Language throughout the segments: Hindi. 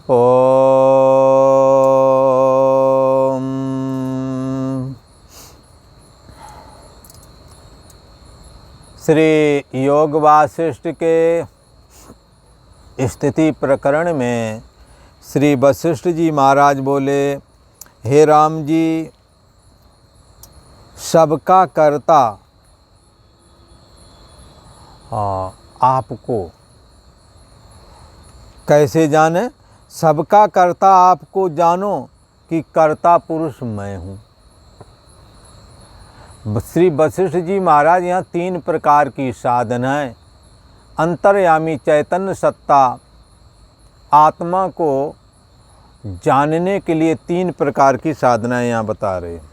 ओम। श्री योग वासिष्ठ के स्थिति प्रकरण में श्री वशिष्ठ जी महाराज बोले, हे राम जी, सबका कर्ता आपको कैसे जाने? सबका कर्ता आपको जानो कि कर्ता पुरुष मैं हूँ। श्री वशिष्ठ जी महाराज यहाँ 3 प्रकार की साधनाएं, अंतर्यामी चैतन्य सत्ता आत्मा को जानने के लिए 3 प्रकार की साधनाएं यहाँ बता रहे हैं।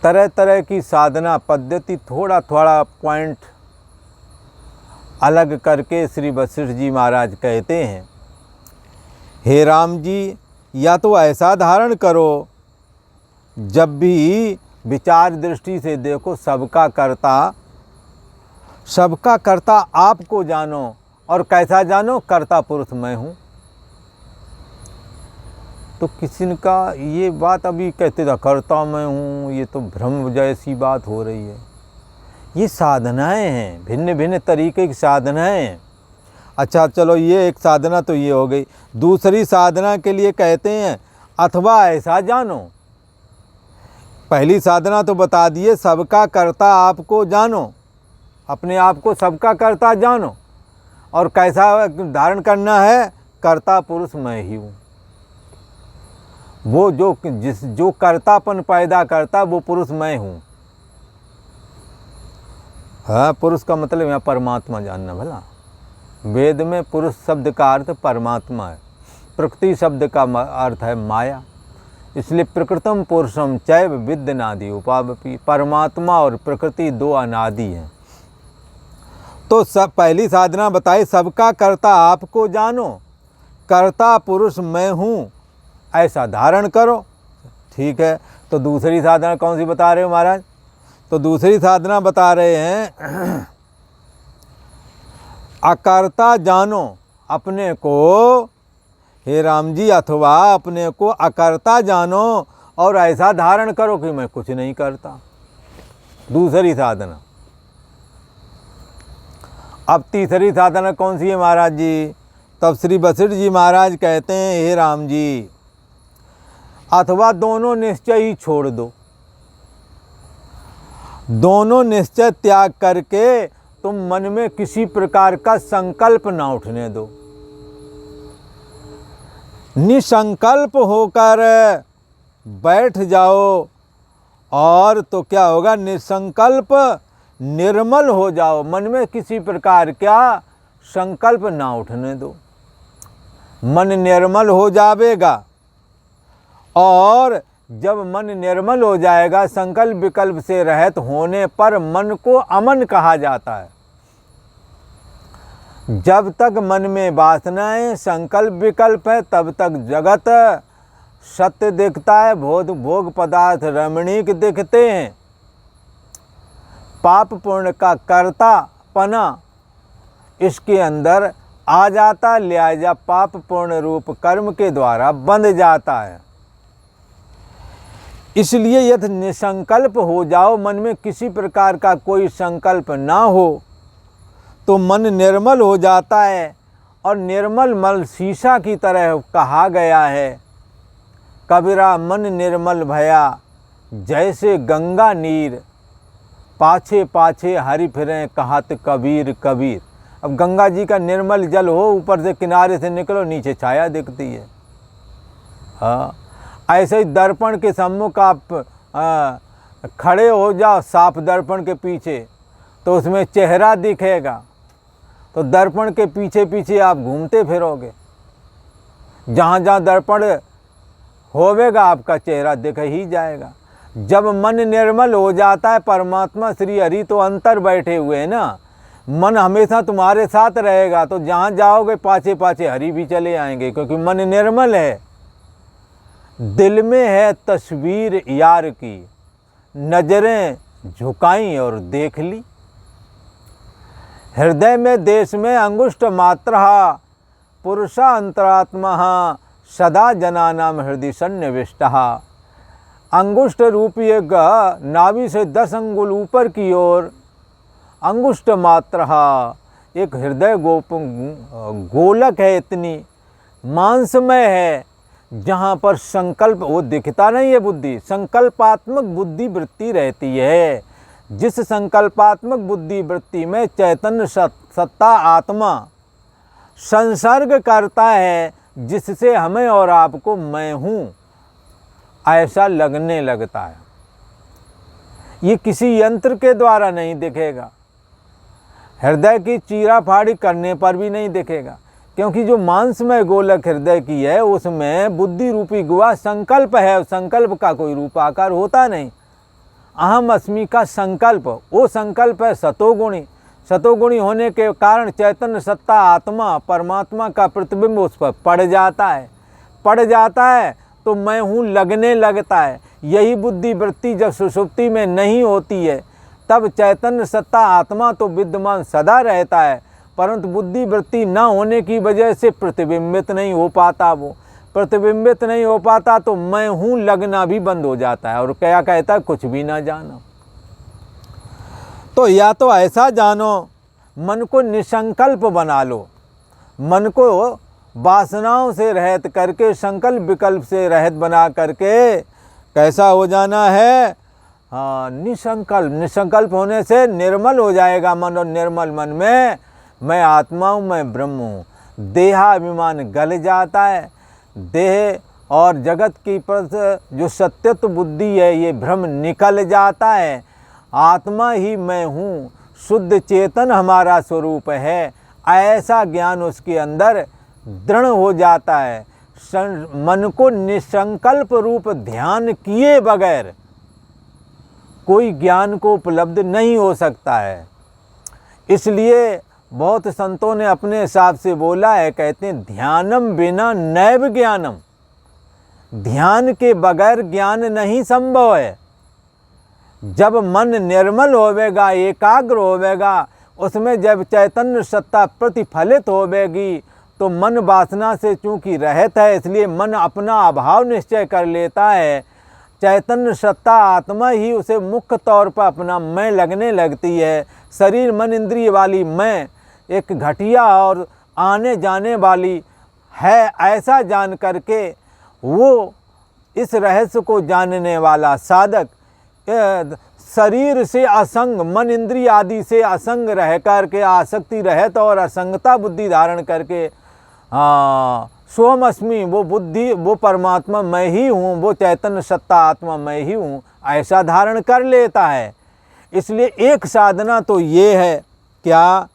तरह तरह की साधना पद्धति, थोड़ा थोड़ा पॉइंट अलग करके श्री वशिष्ठ जी महाराज कहते हैं, हे राम जी, या तो ऐसा धारण करो, जब भी विचार दृष्टि से देखो सबका कर्ता आपको जानो। और कैसा जानो? कर्ता पुरुष मैं हूँ। तो किसी का ये बात अभी कहते था कर्ता मैं हूँ, ये तो भ्रम जैसी बात हो रही है। ये साधनाएं हैं, भिन्न भिन्न तरीके की साधनाएं हैं। अच्छा चलो, ये एक साधना तो ये हो गई। दूसरी साधना के लिए कहते हैं अथवा ऐसा जानो। पहली साधना तो बता दिए, सबका कर्ता आपको जानो, अपने आप को सबका कर्ता जानो। और कैसा धारण करना है? कर्ता पुरुष मैं ही हूँ। वो जो कर्तापन पैदा करता वो पुरुष मैं हूँ। हाँ, पुरुष का मतलब यहाँ परमात्मा जानना। भला वेद में पुरुष शब्द का अर्थ परमात्मा है, प्रकृति शब्द का अर्थ है माया। इसलिए प्रकृतम पुरुषम चैव विद्यनादि उपावपि, परमात्मा और प्रकृति 2 अनादि हैं। तो सब पहली साधना बताई, सबका कर्ता आपको जानो, कर्ता पुरुष मैं हूँ, ऐसा धारण करो। ठीक है, तो दूसरी साधना कौन सी बता रहे हो महाराज? तो दूसरी साधना बता रहे हैं अकर्ता जानो अपने को, हे राम जी, अथवा अपने को अकर्ता जानो और ऐसा धारण करो कि मैं कुछ नहीं करता। दूसरी साधना। अब तीसरी साधना कौन सी है महाराज जी? तब श्री वशिष्ठ जी महाराज कहते हैं, हे राम जी, अथवा दोनों निश्चय ही छोड़ दो। दोनों निश्चय त्याग करके तुम मन में किसी प्रकार का संकल्प ना उठने दो। निसंकल्प होकर बैठ जाओ, और तो क्या होगा? निसंकल्प निर्मल हो जाओ। मन में किसी प्रकार का संकल्प ना उठने दो। मन निर्मल हो जाएगा, और जब मन निर्मल हो जाएगा, संकल्प विकल्प से रहित होने पर मन को अमन कहा जाता है। जब तक मन में वासनाएं, संकल्प विकल्प है, तब तक जगत सत्य दिखता है, भोग पदार्थ रमणीक दिखते हैं। पाप पुण्य का कर्तापना इसके अंदर आ जाता, लिहाजा पाप पुण्य रूप कर्म के द्वारा बंध जाता है। इसलिए यदि निसंकल्प हो जाओ, मन में किसी प्रकार का कोई संकल्प ना हो, तो मन निर्मल हो जाता है। और निर्मल मल शीशा की तरह कहा गया है, कबीरा मन निर्मल भया जैसे गंगा नीर, पाछे पाछे हरि फिरें कहत कबीर कबीर। अब गंगा जी का निर्मल जल हो, ऊपर से किनारे से निकलो, नीचे छाया दिखती है। हाँ, ऐसे ही दर्पण के सम्मुख आप खड़े हो जाओ, साफ दर्पण के पीछे, तो उसमें चेहरा दिखेगा। तो दर्पण के पीछे पीछे आप घूमते फिरोगे, जहाँ जहाँ दर्पण होवेगा आपका चेहरा दिख ही जाएगा। जब मन निर्मल हो जाता है, परमात्मा श्री हरि तो अंतर बैठे हुए हैं ना, मन हमेशा तुम्हारे साथ रहेगा। तो जहाँ जाओगे पाछे पाछे हरि भी चले आएंगे, क्योंकि मन निर्मल है। दिल में है तस्वीर यार की, नजरें झुकाई और देख ली। हृदय में देश में अंगुष्ठ मात्रा पुरुषा अंतरात्मा सदा जनानाम हृदय सन्निविष्टः। अंगुष्ठ रूपी एक नाभि से 10 अंगुल ऊपर की ओर अंगुष्ठ मात्र एक हृदय गोलक है, इतनी मांसमय है, जहाँ पर संकल्प वो दिखता नहीं है, बुद्धि संकल्पात्मक बुद्धि वृत्ति रहती है। जिस संकल्पात्मक बुद्धि वृत्ति में चैतन्य सत्ता आत्मा संसर्ग करता है, जिससे हमें और आपको मैं हूँ ऐसा लगने लगता है। ये किसी यंत्र के द्वारा नहीं दिखेगा, हृदय की चीरा फाड़ी करने पर भी नहीं दिखेगा, क्योंकि जो मांसमय गोलक हृदय की है उसमें बुद्धि रूपी गुहा संकल्प है। संकल्प का कोई रूप आकार होता नहीं। अहम अस्मि का संकल्प, वो संकल्प है सतोगुणी। सतोगुणी होने के कारण चैतन्य सत्ता आत्मा परमात्मा का प्रतिबिंब उस पर पड़ जाता है तो मैं हूँ लगने लगता है। यही बुद्धि वृत्ति जब सुषुप्ति में नहीं होती है तब चैतन्य सत्ता आत्मा तो विद्यमान सदा रहता है, परंतु बुद्धि वृत्ति न होने की वजह से प्रतिबिंबित नहीं हो पाता। वो प्रतिबिंबित नहीं हो पाता तो मैं हूँ लगना भी बंद हो जाता है। और क्या कहता है, कुछ भी ना जानो। तो या तो ऐसा जानो, मन को निसंकल्प बना लो, मन को वासनाओं से रहित करके संकल्प विकल्प से रहित बना करके कैसा हो जाना है, हाँ निसंकल्प। निसंकल्प होने से निर्मल हो जाएगा मन, और निर्मल मन में मैं आत्मा हूँ, मैं ब्रह्म हूँ। देहाभिमान गल जाता है, देह और जगत की पर जो सत्यत्व बुद्धि है ये भ्रम निकल जाता है। आत्मा ही मैं हूँ, शुद्ध चेतन हमारा स्वरूप है, ऐसा ज्ञान उसके अंदर दृढ़ हो जाता है। मन को निसंकल्प रूप ध्यान किए बगैर कोई ज्ञान को उपलब्ध नहीं हो सकता है। इसलिए बहुत संतों ने अपने हिसाब से बोला है, कहते हैं ध्यानम बिना नैव ज्ञानम। ध्यान के बगैर ज्ञान नहीं संभव है। जब मन निर्मल होवेगा, एकाग्र होवेगा, उसमें जब चैतन्य सत्ता प्रतिफलित होवेगी तो मन वासना से चूंकि रहित है, इसलिए मन अपना अभाव निश्चय कर लेता है। चैतन्य सत्ता आत्मा ही उसे मुख्य तौर पर अपना मैं लगने लगती है। शरीर मन इंद्रिय वाली मैं एक घटिया और आने जाने वाली है, ऐसा जान करके वो इस रहस्य को जानने वाला साधक शरीर से असंग, मन इंद्रिय आदि से असंग रह करके आसक्ति रहत और असंगता बुद्धि धारण करके स्वम अस्मि, वो बुद्धि वो परमात्मा मैं ही हूँ, वो चैतन्य सत्ता आत्मा मैं ही हूँ, ऐसा धारण कर लेता है। इसलिए एक साधना तो ये है क्या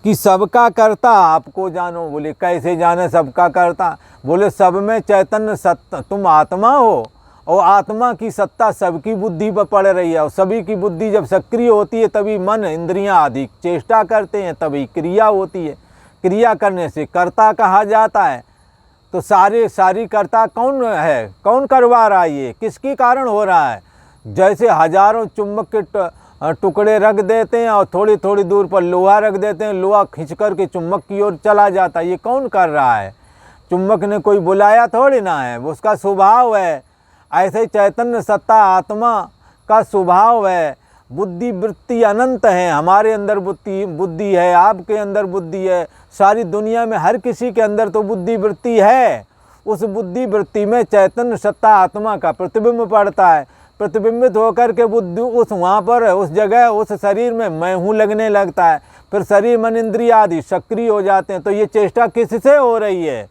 कि सबका कर्ता आपको जानो। बोले कैसे जाने सबका कर्ता? बोले सब में चैतन्य सत्ता, तुम आत्मा हो और आत्मा की सत्ता सबकी बुद्धि पर पड़ रही है, और सभी की बुद्धि जब सक्रिय होती है तभी मन इंद्रियां आदि चेष्टा करते हैं, तभी क्रिया होती है। क्रिया करने से कर्ता कहा जाता है। तो सारी कर्ता कौन है, कौन करवा रहा है, ये किसके कारण हो रहा है? जैसे हजारों चुंबक के टुकड़े रख देते हैं और थोड़ी थोड़ी दूर पर लोहा रख देते हैं, लोहा खींच कर के चुंबक की ओर चला जाता है, ये कौन कर रहा है? चुंबक ने कोई बुलाया थोड़ी ना है, वो उसका स्वभाव है। ऐसे चैतन्य सत्ता आत्मा का स्वभाव है। बुद्धि वृत्ति अनंत है, हमारे अंदर बुद्धि है, आपके अंदर बुद्धि है, सारी दुनिया में हर किसी के अंदर तो बुद्धि वृत्ति है। उस बुद्धि वृत्ति में चैतन्य सत्ता आत्मा का प्रतिबिंब पड़ता है। प्रतिबिंबित होकर के बुद्धि उस वहाँ पर उस जगह उस शरीर में मैं हूँ लगने लगता है। फिर शरीर मन इंद्रिय आदि सक्रिय हो जाते हैं। तो ये चेष्टा किससे हो रही है?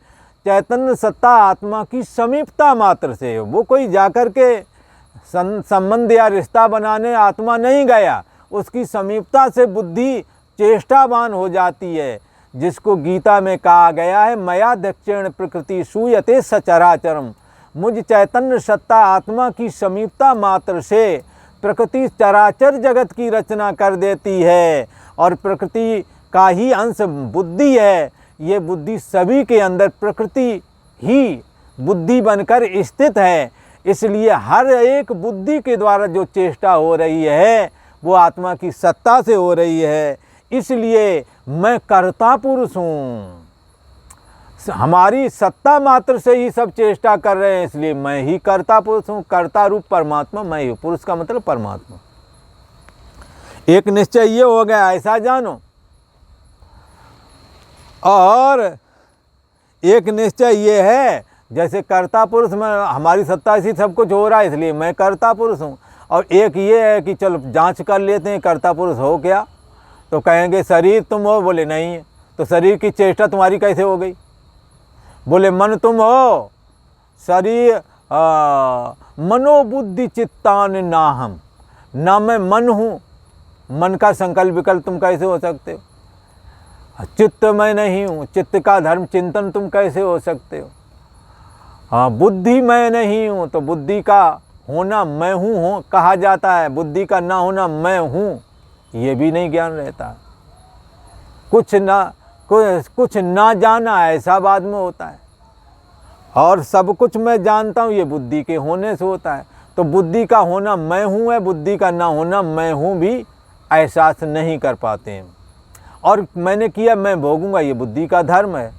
चैतन्य सत्ता आत्मा की समीपता मात्र से। वो कोई जाकर के संबंध या रिश्ता बनाने आत्मा नहीं गया, उसकी समीपता से बुद्धि चेष्टावान हो जाती है, जिसको गीता में कहा गया है मया दक्षिण प्रकृति सूयते सचराचरम। मुझ चैतन्य सत्ता आत्मा की समीपता मात्र से प्रकृति चराचर जगत की रचना कर देती है, और प्रकृति का ही अंश बुद्धि है। ये बुद्धि सभी के अंदर प्रकृति ही बुद्धि बनकर स्थित है। इसलिए हर एक बुद्धि के द्वारा जो चेष्टा हो रही है वो आत्मा की सत्ता से हो रही है। इसलिए मैं कर्ता पुरुष हूँ। हमारी सत्ता मात्र से ही सब चेष्टा कर रहे हैं, इसलिए मैं ही कर्ता पुरुष हूँ। कर्ता रूप परमात्मा मैं ही हूँ। पुरुष का मतलब परमात्मा। एक निश्चय ये हो गया, ऐसा जानो। और एक निश्चय ये है, जैसे कर्ता पुरुष में हमारी सत्ता इसी सब कुछ हो रहा है, इसलिए मैं कर्ता पुरुष हूँ। और एक ये है कि चलो जांच कर लेते हैं कर्ता पुरुष हो क्या, तो कहेंगे शरीर तुम हो, बोले नहीं है, तो शरीर की चेष्टा तुम्हारी कैसे हो गई? बोले मन तुम हो, शरीर मनोबुद्धि चित्तान ना हम, ना मैं मन हूँ, मन का संकल्प विकल्प तुम कैसे हो सकते हो? चित्त मैं नहीं हूँ, चित्त का धर्म चिंतन तुम कैसे हो सकते हो? हाँ, बुद्धि मैं नहीं हूँ, तो बुद्धि का होना मैं हूँ कहा जाता है, बुद्धि का ना होना मैं हूँ ये भी नहीं ज्ञान रहता। कुछ ना जाना ऐसा बाद में होता है, और सब कुछ मैं जानता हूँ ये बुद्धि के होने से होता है। तो बुद्धि का होना मैं हूँ है, बुद्धि का ना होना मैं हूँ भी एहसास नहीं कर पाते हैं। और मैंने किया मैं भोगूंगा, ये बुद्धि का धर्म है।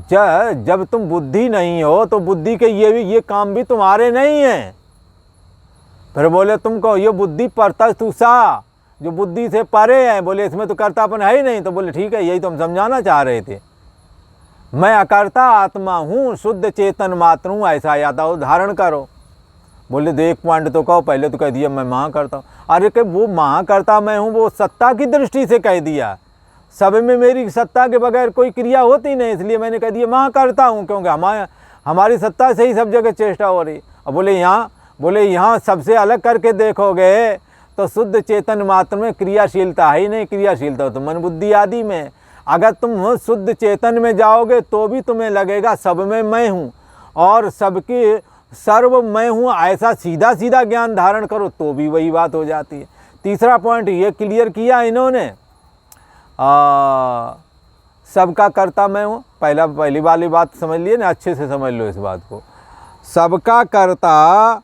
जब तुम बुद्धि नहीं हो तो बुद्धि के ये काम भी तुम्हारे नहीं हैं। फिर बोले तुमको ये बुद्धि परतस्तुषा, जो बुद्धि से परे है, बोले इसमें तो कर्तापन है ही नहीं। तो बोले ठीक है, यही तो हम समझाना चाह रहे थे। मैं अकर्ता आत्मा हूँ, शुद्ध चेतन मात्र हूँ, ऐसा याद धारण करो। बोले तो एक पॉइंट तो कहो, पहले तो कह दिया मैं महाकर्ता हूँ। अरे कि वो महाकर्ता मैं हूँ वो सत्ता की दृष्टि से कह दिया, सब में मेरी सत्ता के बगैर कोई क्रिया होती नहीं, इसलिए मैंने कह दिया महाकर्ता हूँ, क्योंकि हमारी सत्ता से ही सब जगह चेष्टा हो रही। अब बोले यहाँ सबसे अलग करके देखोगे तो शुद्ध चेतन मात्र में क्रियाशीलता है ही नहीं। क्रियाशीलता तो मन बुद्धि आदि में। अगर तुम शुद्ध चेतन में जाओगे तो भी तुम्हें लगेगा सब में मैं हूँ और सबकी सर्व मैं हूँ, ऐसा सीधा सीधा ज्ञान धारण करो तो भी वही बात हो जाती है। तीसरा पॉइंट ये क्लियर किया इन्होंने, सबका कर्ता मैं हूँ। पहली वाली बात समझ लिए ना, अच्छे से समझ लो इस बात को। सबका कर्ता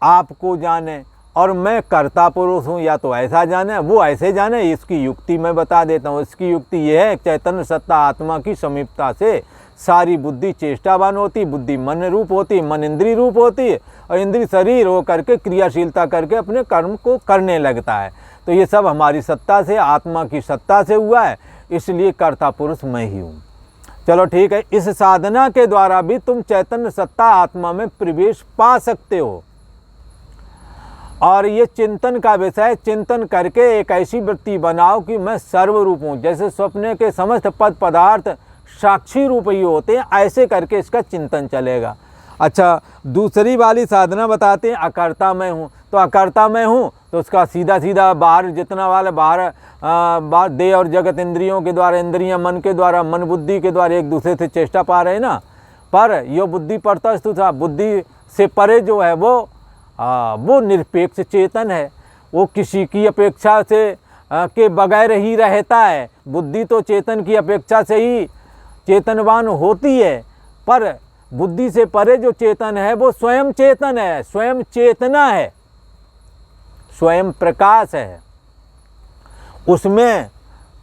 आपको जाने और मैं कर्ता पुरुष हूँ, या तो ऐसा जाने वो ऐसे जाने। इसकी युक्ति मैं बता देता हूँ। इसकी युक्ति यह है, चैतन्य सत्ता आत्मा की समीपता से सारी बुद्धि चेष्टावान होती, बुद्धि मन रूप होती, मन इंद्रिय रूप होती है, और इंद्रिय शरीर हो करके क्रियाशीलता करके अपने कर्म को करने लगता है। तो ये सब हमारी सत्ता से, आत्मा की सत्ता से हुआ है, इसलिए कर्ता पुरुष मैं ही हूँ। चलो ठीक है, इस साधना के द्वारा भी तुम चैतन्य सत्ता आत्मा में प्रवेश पा सकते हो। और ये चिंतन का विषय, चिंतन करके एक ऐसी वृत्ति बनाओ कि मैं सर्वरूप हूँ। जैसे स्वप्न के समस्त पद पदार्थ साक्षी रूप ही होते हैं, ऐसे करके इसका चिंतन चलेगा। अच्छा, दूसरी वाली साधना बताते हैं, अकर्ता मैं हूँ। तो अकर्ता मैं हूँ तो उसका सीधा सीधा बाहर जितना वाला बाहर देह और जगत इंद्रियों के द्वारा, इंद्रियां मन के द्वारा, मन बुद्धि के द्वारा एक दूसरे से चेष्टा पा रहे हैं ना। पर यो बुद्धि परतस्तु था, बुद्धि से परे जो है वो निरपेक्ष चेतन है। वो किसी की अपेक्षा से के बगैर ही रहता है। बुद्धि तो चेतन की अपेक्षा से ही चेतनवान होती है, पर बुद्धि से परे जो चेतन है वो स्वयं चेतन है, स्वयं चेतना है, स्वयं प्रकाश है। उसमें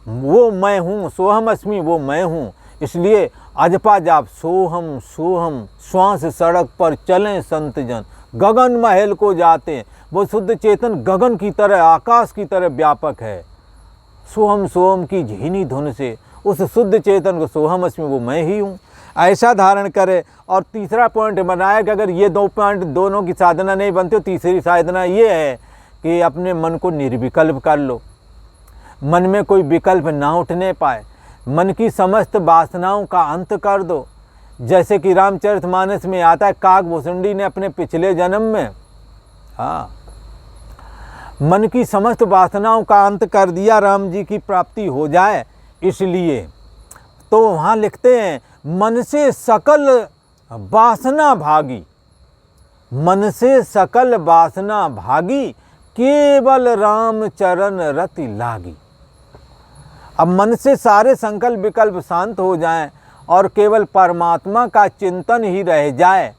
वो मैं हूँ, सोहम अस्मि, वो मैं हूँ। इसलिए अजपा जाप सोहम सोहम, श्वास सड़क पर चलें संत जन, गगन महल को जाते हैं। वो शुद्ध चेतन गगन की तरह, आकाश की तरह व्यापक है। सोहम सोहम की झीनी धुन से उस शुद्ध चेतन को सोहम अस्मि, वो मैं ही हूँ, ऐसा धारण करे। और तीसरा पॉइंट बनाया कि अगर ये दो पॉइंट दोनों की साधना नहीं बनती तो तीसरी साधना ये है कि अपने मन को निर्विकल्प कर लो, मन में कोई विकल्प ना उठने पाए, मन की समस्त वासनाओं का अंत कर दो। जैसे कि रामचरितमानस में आता है, काकभूषुंडी ने अपने पिछले जन्म में मन की समस्त वासनाओं का अंत कर दिया, राम जी की प्राप्ति हो जाए इसलिए। तो वहाँ लिखते हैं, मन से सकल वासना भागी, मन से सकल वासना भागी, केवल राम चरण रति लागी। अब मन से सारे संकल्प विकल्प शांत हो जाएं और केवल परमात्मा का चिंतन ही रह जाए,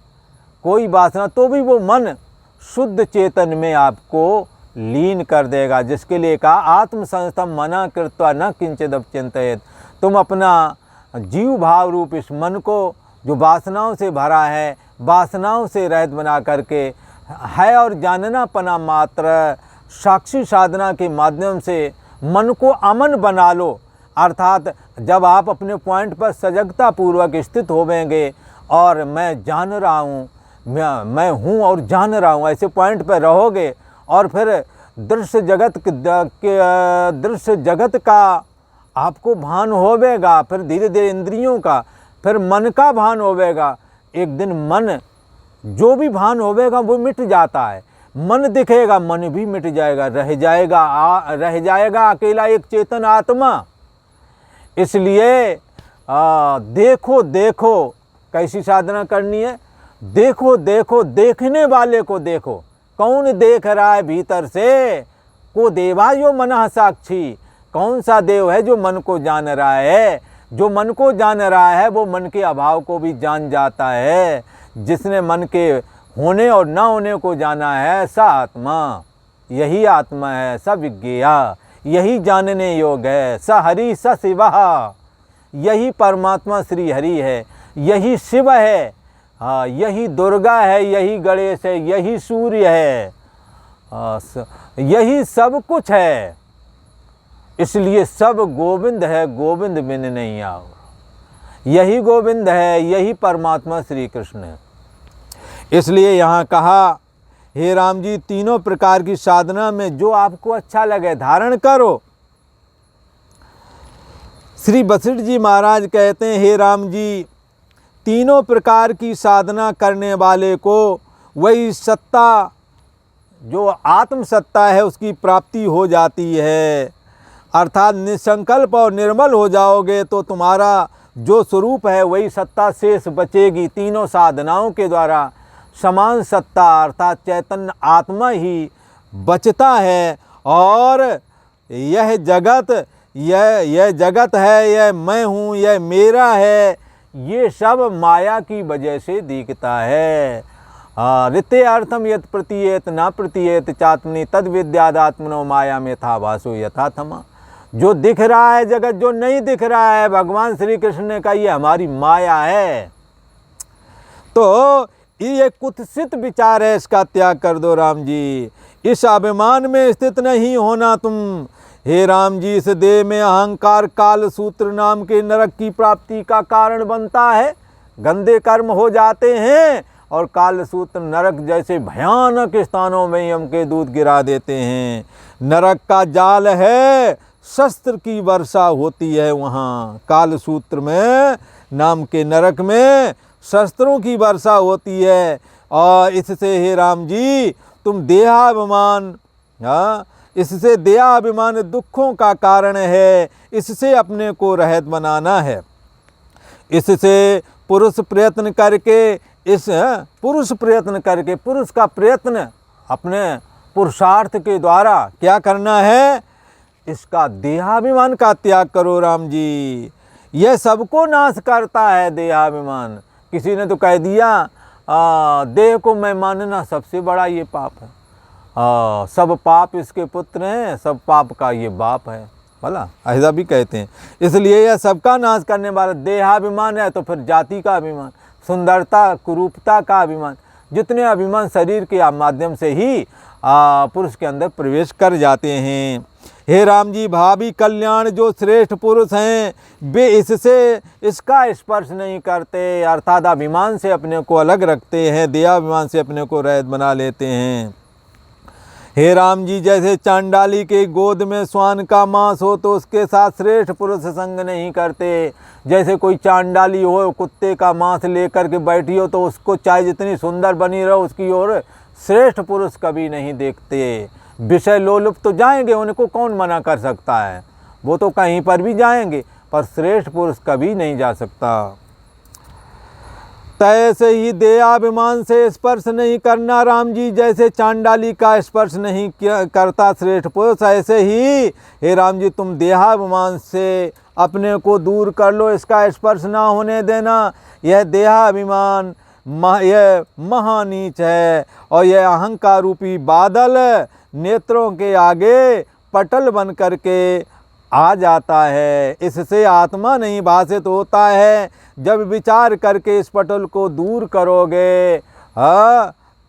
कोई वासना, तो भी वो मन शुद्ध चेतन में आपको लीन कर देगा। जिसके लिए कहा, आत्म संस्थम मना कृत्वा न किंचिदपि चिंतयेत्। तुम अपना जीव भाव रूप इस मन को जो वासनाओं से भरा है, वासनाओं से रहित बना करके है और जानना पना मात्र साक्षी साधना के माध्यम से मन को अमन बना लो। अर्थात जब आप अपने पॉइंट पर सजगता पूर्वक स्थित होवेंगे और मैं जान रहा हूँ, मैं हूँ और जान रहा हूँ, ऐसे पॉइंट पर रहोगे और फिर दृश्य जगत का आपको भान होवेगा, फिर धीरे धीरे इंद्रियों का, फिर मन का भान होवेगा। एक दिन मन जो भी भान होवेगा वो मिट जाता है, मन दिखेगा, मन भी मिट जाएगा, रह जाएगा अकेला एक चेतन आत्मा। इसलिए देखो देखो कैसी साधना करनी है, देखो देखो देखने वाले को देखो, कौन देख रहा है भीतर से, को देवा जो मन साक्षी, कौन सा देव है जो मन को जान रहा है। जो मन को जान रहा है वो मन के अभाव को भी जान जाता है। जिसने मन के होने और न होने को जाना है सा आत्मा, यही आत्मा है, स विज्ञेया, यही जानने योग है। स हरि स शिवा, यही परमात्मा श्री हरि है, यही शिव है, हाँ यही दुर्गा है, यही गणेश है, यही सूर्य है, यही सब कुछ है। इसलिए सब गोविंद है, गोविंद बिन नहीं आओ। यही गोविंद है, यही परमात्मा श्री कृष्ण है। इसलिए यहाँ कहा, हे राम जी, तीनों प्रकार की साधना में जो आपको अच्छा लगे धारण करो। श्री वशिष्ठ जी महाराज कहते हैं, हे राम जी, तीनों प्रकार की साधना करने वाले को वही सत्ता, जो आत्म सत्ता है, उसकी प्राप्ति हो जाती है। अर्थात निसंकल्प और निर्मल हो जाओगे तो तुम्हारा जो स्वरूप है वही सत्ता शेष बचेगी। तीनों साधनाओं के द्वारा समान सत्ता अर्थात चैतन्य आत्मा ही बचता है। और यह जगत है, यह मैं हूँ, यह मेरा है, ये सब माया की वजह से दिखता है। ऋते अर्थम यत प्रतीयेत न प्रतीयेत चात्मनि तद विद्यादात्मनो माया में था वासो यथा थमा। जो दिख रहा है जगत, जो नहीं दिख रहा है, भगवान श्री कृष्ण ने कहा ये हमारी माया है। तो ये कुत्सित विचार है, इसका त्याग कर दो राम जी। इस अभिमान में स्थित नहीं होना तुम। हे राम जी, इस देह में अहंकार काल सूत्र नाम के नरक की प्राप्ति का कारण बनता है। गंदे कर्म हो जाते हैं और काल सूत्र नरक जैसे भयानक स्थानों में हमके दूध गिरा देते हैं। नरक का जाल है, शस्त्र की वर्षा होती है वहाँ काल सूत्र में नाम के नरक में शस्त्रों की वर्षा होती है। और इससे हे राम जी तुम देहाभिमान, इससे देहाभिमान दुखों का कारण है, इससे अपने को रहित बनाना है। इससे पुरुष प्रयत्न करके, पुरुष का प्रयत्न अपने पुरुषार्थ के द्वारा क्या करना है, इसका देहाभिमान का त्याग करो राम जी। यह सबको नाश करता है देहाभिमान। किसी ने तो कह दिया देह को मैं मानना सबसे बड़ा ये पाप है, सब पाप इसके पुत्र हैं, सब पाप का ये बाप है, भला ऐसा भी कहते हैं। इसलिए यह सबका नाश करने वाला देहाभिमान है। तो फिर जाति का अभिमान, सुंदरता कुरूपता का अभिमान, जितने अभिमान शरीर के माध्यम से ही पुरुष के अंदर प्रवेश कर जाते हैं। हे राम जी, भावी कल्याण जो श्रेष्ठ पुरुष हैं वे इसका स्पर्श नहीं करते, अर्थात अभिमान से अपने को अलग रखते हैं, देहाभिमान से अपने को रहित बना लेते हैं। हे राम जी, जैसे चांडाली के गोद में स्वान का मांस हो तो उसके साथ श्रेष्ठ पुरुष संग नहीं करते। जैसे कोई चांडाली हो, कुत्ते का मांस लेकर के बैठी हो तो उसको चाहे जितनी सुंदर बनी रहो उसकी ओर श्रेष्ठ पुरुष कभी नहीं देखते। विषय लोलुप तो जाएंगे, उनको कौन मना कर सकता है, वो तो कहीं पर भी जाएंगे, पर श्रेष्ठ पुरुष कभी नहीं जा सकता। तैसे ही देहाभिमान से स्पर्श नहीं करना राम जी, जैसे चांडाली का स्पर्श नहीं करता श्रेष्ठ पुरुष, ऐसे ही हे राम जी तुम देहाभिमान से अपने को दूर कर लो, इसका स्पर्श ना होने देना। यह देहाभिमान यह महानीच है और यह अहंकार रूपी बादल नेत्रों के आगे पटल बन करके आ जाता है। इससे आत्मा नहीं भाषित होता है। जब विचार करके इस पटल को दूर करोगे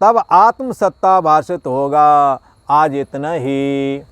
तब आत्म सत्ता भाषित होगा। आज इतना ही।